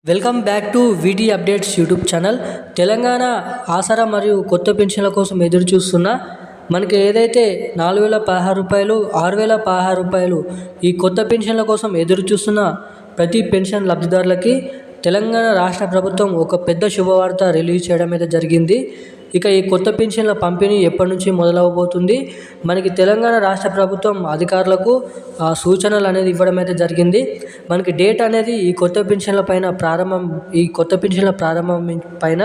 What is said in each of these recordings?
Welcome back to వీడి updates YouTube channel. Telangana ఆసరా మరియు కొత్త పెన్షన్ల కోసం ఎదురు చూస్తున్న మనకి ఏదైతే 4016 రూపాయలు 6016 రూపాయలు ఈ కొత్త పెన్షన్ల కోసం ఎదురు చూస్తున్న ప్రతి పెన్షన్ లబ్ధిదారులకి తెలంగాణ రాష్ట్ర ప్రభుత్వం ఒక పెద్ద శుభవార్త రిలీజ్ చేయడం అయితే జరిగింది. ఇక ఈ కొత్త పెన్షన్ల పంపిణీ ఎప్పటి నుంచి మొదలవబోతుంది, మనకి తెలంగాణ రాష్ట్ర ప్రభుత్వం అధికారులకు సూచనలు అనేది ఇవ్వడం అయితే జరిగింది. మనకి డేట్ అనేది ఈ కొత్త పెన్షన్ల ప్రారంభం పైన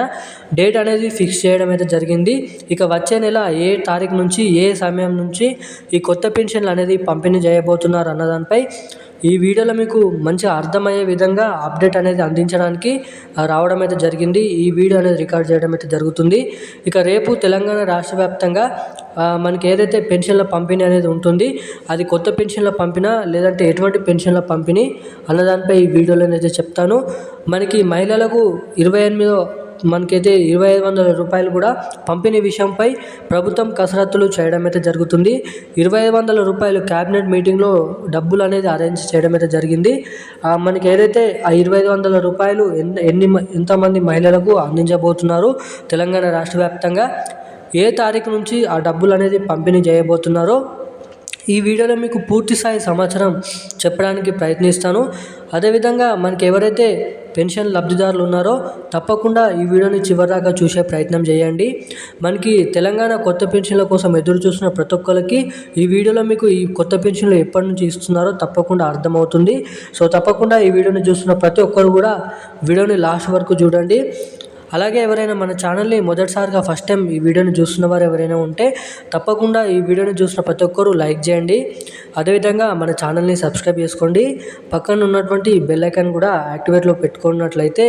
డేట్ అనేది ఫిక్స్ చేయడం అయితే జరిగింది. ఇక వచ్చే నెల ఏ తారీఖు నుంచి ఏ సమయం నుంచి ఈ కొత్త పెన్షన్లు అనేది పంపిణీ చేయబోతున్నారు అన్నదానిపై ఈ వీడియోలో మీకు మంచిగా అర్థమయ్యే విధంగా అప్డేట్ అనేది అందించడానికి రావడం అయితే జరిగింది. ఈ వీడియో అనేది రికార్డ్ చేయడం అయితే జరుగుతుంది. ఇక రేపు తెలంగాణ రాష్ట్ర వ్యాప్తంగా మనకి ఏదైతే పెన్షన్ల పంపిణీ అనేది ఉంటుంది, అది కొత్త పెన్షన్ల పంపిణీ లేదంటే ఎటువంటి పెన్షన్ల పంపిణీ అన్నదానిపై ఈ వీడియోలో అయితే చెప్తాను. మనకి మహిళలకు 2500 రూపాయలు కూడా పంపిణీ విషయంపై ప్రభుత్వం కసరత్తులు చేయడం అయితే జరుగుతుంది. 2500 రూపాయలు క్యాబినెట్ మీటింగ్లో డబ్బులు అనేది అరేంజ్ చేయడం అయితే జరిగింది. మనకి ఏదైతే ఆ 2500 రూపాయలు ఎంతమంది మహిళలకు అందించబోతున్నారు, తెలంగాణ రాష్ట్ర వ్యాప్తంగా ఏ తారీఖు నుంచి ఆ డబ్బులు అనేది పంపిణీ చేయబోతున్నారో ఈ వీడియోలో మీకు పూర్తి స్థాయి సమాచారం చెప్పడానికి ప్రయత్నిస్తాను. అదేవిధంగా మనకి ఎవరైతే పెన్షన్ లబ్ధిదారులు ఉన్నారో తప్పకుండా ఈ వీడియోని చివరిదాకా చూసే ప్రయత్నం చేయండి. మనకి తెలంగాణ కొత్త పెన్షన్ల కోసం ఎదురు చూస్తున్న ప్రతి ఒక్కరికి ఈ వీడియోలో మీకు ఈ కొత్త పెన్షన్లు ఎప్పటి నుంచి ఇస్తున్నారో తప్పకుండా అర్థమవుతుంది. సో తప్పకుండా ఈ వీడియోని చూస్తున్న ప్రతి ఒక్కరు కూడా వీడియోని లాస్ట్ వరకు చూడండి. అలాగే ఎవరైనా మన ఛానల్ని మొదటిసారిగా ఫస్ట్ టైం ఈ వీడియోని చూస్తున్న వారు ఎవరైనా ఉంటే తప్పకుండా ఈ వీడియోని చూసిన ప్రతి ఒక్కరూ లైక్ చేయండి. అదేవిధంగా మన ఛానల్ని సబ్స్క్రైబ్ చేసుకోండి. పక్కన ఉన్నటువంటి బెల్ ఐకాన్ కూడా యాక్టివేట్లో పెట్టుకున్నట్లయితే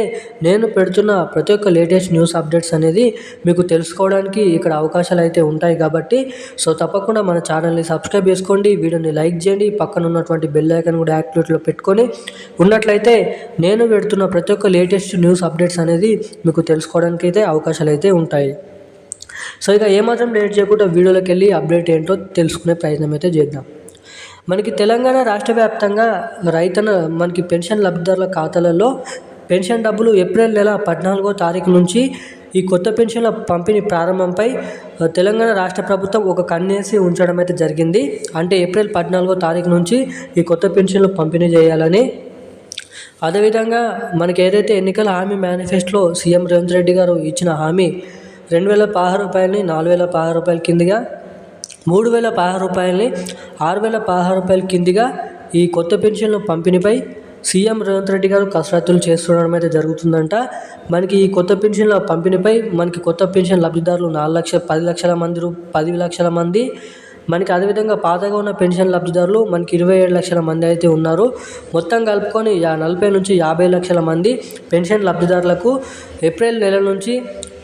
నేను పెడుతున్న ప్రతి ఒక్క లేటెస్ట్ న్యూస్ అప్డేట్స్ అనేది మీకు తెలుసుకోవడానికి ఇక్కడ అవకాశాలు అయితే ఉంటాయి కాబట్టి సో తప్పకుండా మన ఛానల్ని సబ్స్క్రైబ్ చేసుకోండి, వీడియోని లైక్ చేయండి. పక్కన ఉన్నటువంటి బెల్ ఐకాన్ కూడా యాక్టివేట్లో పెట్టుకొని ఉన్నట్లయితే నేను పెడుతున్న ప్రతి ఒక్క లేటెస్ట్ న్యూస్ అప్డేట్స్ అనేది మీకు తెలుసుకోవడానికి అయితే అవకాశాలు అయితే ఉంటాయి. సో ఇక ఏమాత్రం లేట్ చేయకుండా వీడియోలోకి వెళ్ళి అప్డేట్ ఏంటో తెలుసుకునే ప్రయత్నం అయితే చేద్దాం. మనకి తెలంగాణ రాష్ట్ర వ్యాప్తంగా మనకి పెన్షన్ లబ్ధిదారుల ఖాతాలలో పెన్షన్ డబ్బులు ఏప్రిల్ నెల 14వ తారీఖు నుంచి ఈ కొత్త పెన్షన్ల పంపిణీ ప్రారంభంపై తెలంగాణ రాష్ట్ర ప్రభుత్వం ఒక కన్నేసి ఉంచడం అయితే జరిగింది. అంటే ఏప్రిల్ 14వ తారీఖు నుంచి ఈ కొత్త పెన్షన్లు పంపిణీ చేయాలని. అదేవిధంగా మనకి ఏదైతే ఎన్నికల హామీ మేనిఫెస్టోలో సీఎం రేవంత్ రెడ్డి గారు ఇచ్చిన హామీ 2016 రూపాయలని 4016 రూపాయల కిందిగా, 3016 రూపాయలని 6016 రూపాయల కిందిగా ఈ కొత్త పెన్షన్ల పంపిణీపై సీఎం రేవంత్ రెడ్డి గారు కసరత్తులు చేస్తుండడం అయితే జరుగుతుందంట. మనకి ఈ కొత్త పెన్షన్ల పంపిణీపై మనకి కొత్త పెన్షన్ లబ్ధిదారులు 10 లక్షల మంది మనకి అదేవిధంగా పాతగా ఉన్న పెన్షన్ లబ్ధిదారులు మనకి 27 లక్షల మంది అయితే ఉన్నారు. మొత్తం కలుపుకొని 40 నుంచి 50 లక్షల మంది పెన్షన్ లబ్ధిదారులకు ఏప్రిల్ నెల నుంచి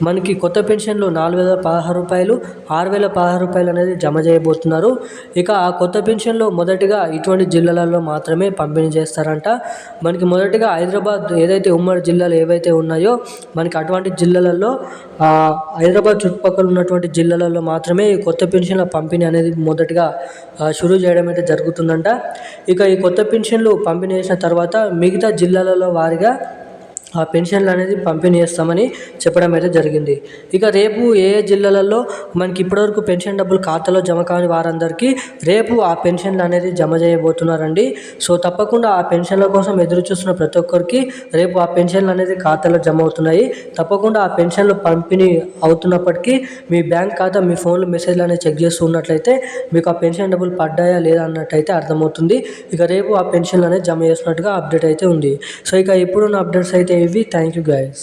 మనకి కొత్త పెన్షన్లు 4016 రూపాయలు 6016 రూపాయలు అనేది జమ చేయబోతున్నారు. ఇక ఆ కొత్త పెన్షన్లు మొదటిగా ఇటువంటి జిల్లాలలో మాత్రమే పంపిణీ చేస్తారంట. మనకి మొదటిగా హైదరాబాద్ ఏదైతే ఉమ్మడి జిల్లాలు ఏవైతే ఉన్నాయో మనకి అటువంటి జిల్లాలలో హైదరాబాద్ చుట్టుపక్కల ఉన్నటువంటి జిల్లాలలో మాత్రమే ఈ కొత్త పెన్షన్ల పంపిణీ అనేది మొదటిగా షురూ చేయడం అయితే జరుగుతుందంట. ఇక ఈ కొత్త పెన్షన్లు పంపిణీ చేసిన తర్వాత మిగతా జిల్లాలలో వారిగా ఆ పెన్షన్లు అనేది పంపిణీ చేస్తామని చెప్పడం అయితే జరిగింది. ఇక రేపు ఏ జిల్లాలలో మనకి ఇప్పటివరకు పెన్షన్ డబ్బులు ఖాతాలో జమ కాని వారందరికీ రేపు ఆ పెన్షన్లు అనేది జమ చేయబోతున్నారండి. సో తప్పకుండా ఆ పెన్షన్ల కోసం ఎదురు చూస్తున్న ప్రతి ఒక్కరికి రేపు ఆ పెన్షన్లు అనేది ఖాతాలో జమ అవుతున్నాయి. తప్పకుండా ఆ పెన్షన్లు పంపిణీ అవుతున్నప్పటికీ మీ బ్యాంక్ ఖాతా మీ ఫోన్లో మెసేజ్లు అనేది చెక్ చేస్తూ ఉన్నట్లయితే మీకు ఆ పెన్షన్ డబ్బులు పడ్డాయా లేదా అన్నట్టయితే అర్థమవుతుంది. ఇక రేపు ఆ పెన్షన్లు అనేది జమ చేస్తున్నట్టుగా అప్డేట్ అయితే ఉంది. సో ఇక ఇప్పుడున్న అప్డేట్స్ అయితే ఇవి. Thank you guys.